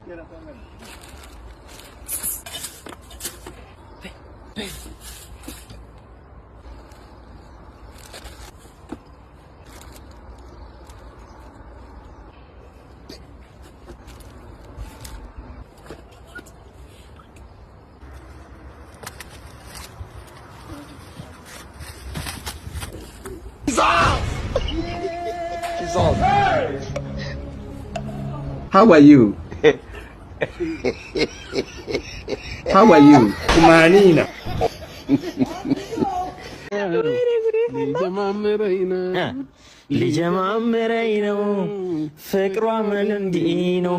How are you? How are you? Kumanina. ሊጀማምረኝ ነው ፍቅሯ እንዲህ ነው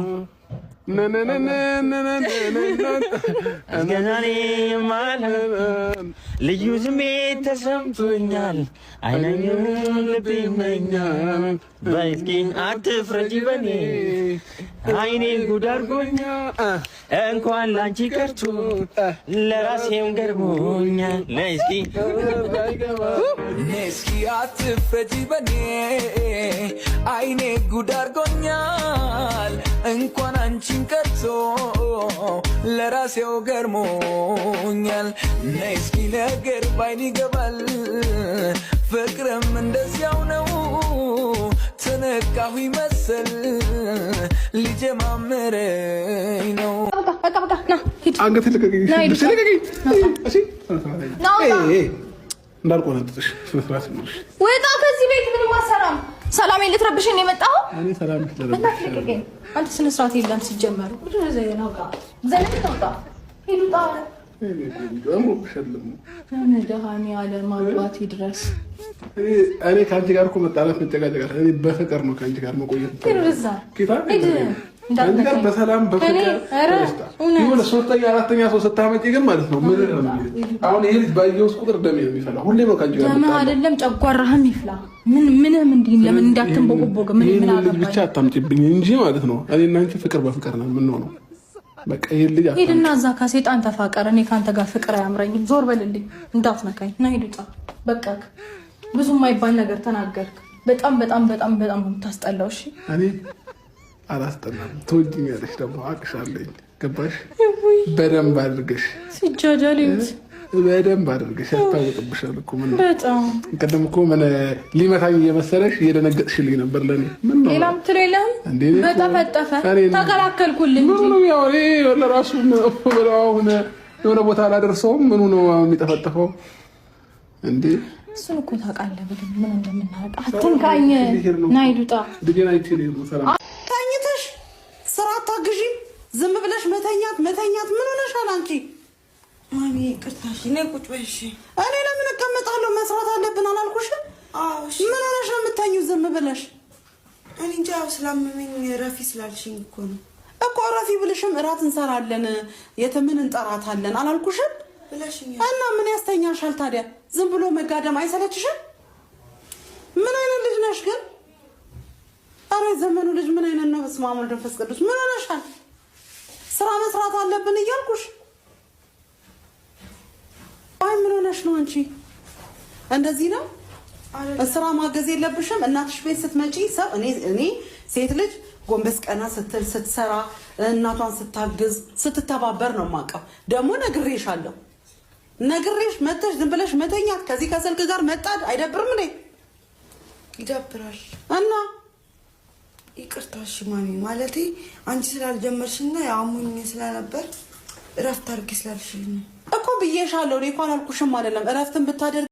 እስከዛሬ ማለት ልዩ ስሜት ተሰምቶኛል አይነኝም ልብ ይመኛል በእስኪ አትፍረጂ በኔ አይኔ ጉድ አድርጎኛል እንኳን ላንቺ ቀርቶ ለራሴም ገርሞኛል እስኪ አትፍረጂ በኔ አይኔ ጉድ አድርጎኛል እንኳን አንቺን ቀርቶ ለራሴው ገርሞኛል እስኪ ነገር ባይን ይገባል ፍቅርም እንደዚያው ነው ተነካሁ ይመስል ሊጀማምረኝ ነው ና ሂድ አንገት ለቀቀኝ እሺ እንዳልቆነጥሽ ፍራስ ነው ወጣ ከዚህ ቤት ምንም አሰራም ሰላም ልትረብሽኝ ነው የመጣው እኔ ሰላም ልትረብሽኝ አንተ ስነ ስርዓት የለም ሲጀመሩ ብዙ ነገር ነው ጋር ዘነክ ተውጣ ሂዱጣ እኔ ደሃኒ አለ ማግባት ይድረስ እኔ ካንቺ ጋር እኮ መጣላት መጨቃጨቅ እኔ በፍቅር ነው ካንቺ ጋር መቆየት ይርዛ አንቺ ጋር በሰላም በፍቅር ይሁን ሶስተኛ አራተኛ ሰው ስታመጪ ግን ማለት ነው ምን ነው አሁን ይሄ ልጅ ባየውስ ቁጥር ደም የሚፈላ ሁሌ ነው ካንቺ ጋር ደም አይደለም ጨጓራህም ይፍላ ምንም እንዲህ ለምን እንዳትንቦቆቦቅ ምን አገባኝ ብቻ አታምጪብኝ እንጂ ማለት ነው እኔ እና አንቺ ፍቅር በፍቅር ነው ምን ነው በቃ ይሄ ልጅ ሄድና እዛ ከሰይጣን ተፋቀረ እኔ ካንተ ጋር ፍቅር አያምረኝም ዞር በልልኝ እንዳትነካኝ ና ሂድ ውጣ በቃ ብዙ የማይባል ነገር ተናገርክ በጣም ታስጠላው እሺ እኔ አላስጠላም ትወጂኛለሽ ደግሞ አቅሻለኝ ገባሽ በደንብ አድርገሽ ሲጃጃሌት በደንብ አድርገሽ ያስታውቅብሻል እኮ ምን በጣም ቀደም እኮ ምን ሊመታኝ እየመሰለሽ እየደነገጥሽልኝ ነበር ለኔ ምን ነው ሌላም ትለለም በተፈጠፈ ተከላከልኩልኝ እንጂ ምን ነው ያው ለራሱ ነው የሆነ ቦታ አላደርሰውም ምኑ ነው የሚጠፈጠፈው እንዴ እሱን እኮ ታውቃለህ በደንብ ምን እንደምናረቅ አትንካኝ ናይዱጣ ድገናይቴ ነው ሰላም ታኝተሽ ስራ ታግዢ ዝም ብለሽ መተኛት ምን ሆነሻል አንቺ ማሚ ቅርታሽ ነይ ቁጭ በይ እሺ እኔ ለምን እቀመጣለሁ መስራት አለብን አላልኩሽ አዎ እሺ ምን ሆነሽ ነው የምታኙው ዝም ብለሽ እኔ እንጃ ስላመመኝ ረፊ ስላልሽኝ እኮ ረፊ ብልሽም እራት እንሰራለን የተምን እንጠራታለን አላልኩሽም ብለሽኛል እና ምን ያስተኛሻል ታዲያ ዝም ብሎ መጋደም አይሰለችሽም ምን አይነት ልጅ ነሽ ግን አረ ዘመኑ ልጅ ምን አይነት ነው በስመ አብ ወወልድ ወመንፈስ ቅዱስ ምን ሆነሻል ስራ መስራት አለብን እያልኩሽ አይ ምን ሆነሽ ነው አንቺ እንደዚህ ነው ስራ ማገዝ የለብሽም እናትሽ ቤት ስትመጪ ሰው እኔ ሴት ልጅ ጎንበስ ቀና ስትል ስትሰራ እናቷን ስታግዝ ስትተባበር ነው ማቀው ደግሞ ነግሬሻለሁ መተሽ ዝም ብለሽ መተኛት ከዚህ ከስልክ ጋር መጣድ አይደብርም እንዴ ይደብራል እና ይቅርታሽ ማሚ ማለቴ አንቺ ስላልጀመርሽና ያሙኝ ስለነበር እረፍት አድርጊ ስላልሽኝ እኮ ብዬሻለሁ እኔ እንኳን አልኩሽም አይደለም እረፍትን ብታደርግ